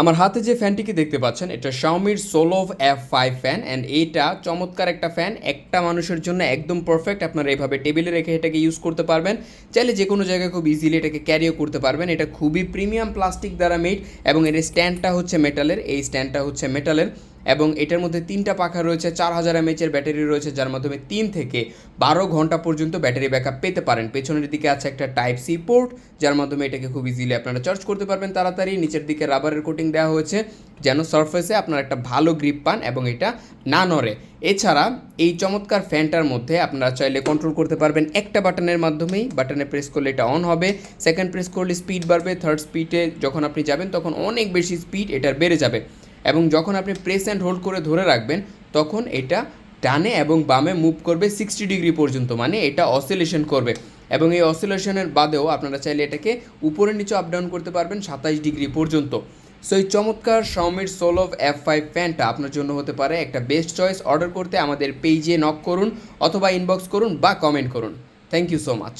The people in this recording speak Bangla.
আমার হাতে যে ফ্যানটিকে দেখতে পাচ্ছেন এটা Xiaomiর Solove F5 ফ্যান অ্যান্ড এইটা চমৎকার একটা ফ্যান, একটা মানুষের জন্য একদম পারফেক্ট। আপনারা এইভাবে টেবিলে রেখে এটাকে ইউজ করতে পারবেন, চাইলে যে কোনো জায়গায় খুব ইজিলি এটাকে ক্যারিও করতে পারবেন। এটা খুবই প্রিমিয়াম প্লাস্টিক দ্বারা মেড এবং এর স্ট্যান্ডটা হচ্ছে মেটালের, এই স্ট্যান্ডটা হচ্ছে মেটালের এবং এটার মধ্যে 3টা পাখা রয়েছে, 4000 mAh ব্যাটারি রয়েছে, যার মাধ্যমে 3 থেকে 12 ঘন্টা পর্যন্ত ব্যাটারি ব্যাকআপ পেতে পারেন। পেছনের দিকে আছে একটা টাইপ সি পোর্ট, যার মাধ্যমে এটাকে খুব ইজিলি আপনারা চার্জ করতে পারবেন তাড়াতাড়ি। নিচের দিকে রাবারের কোটিং দেওয়া হয়েছে যেন সারফেসে আপনারা একটা ভালো গ্রিপ পান এবং এটা না নড়ে। এছাড়া এই চমৎকার ফ্যানটার মধ্যে আপনারা চাইলে কন্ট্রোল করতে পারবেন একটা বাটনের মাধ্যমেই। বাটনে প্রেস করলে এটা অন হবে, সেকেন্ড প্রেস করলে স্পিড বাড়বে, থার্ড স্পিডে যখন আপনি যাবেন তখন অনেক বেশি স্পিড এটার বেড়ে যাবে এবং যখন আপনি প্রেস অ্যান্ড হোল্ড করে ধরে রাখবেন তখন এটা ডানে এবং বামে মুভ করবে 60 ডিগ্রি পর্যন্ত, মানে এটা অসিলেশন করবে এবং এই অসিলেশনের বাদেও আপনারা চাইলে এটাকে উপরে নিচে আপ ডাউন করতে পারবেন 27 ডিগ্রি পর্যন্ত। সো এই চমৎকার Xiaomiর Solove F5 ফ্যানটা আপনার জন্য হতে পারে একটা বেস্ট চয়েস। অর্ডার করতে আমাদের পেজে নক করুন অথবা ইনবক্স করুন বা কমেন্ট করুন। Thank you so much.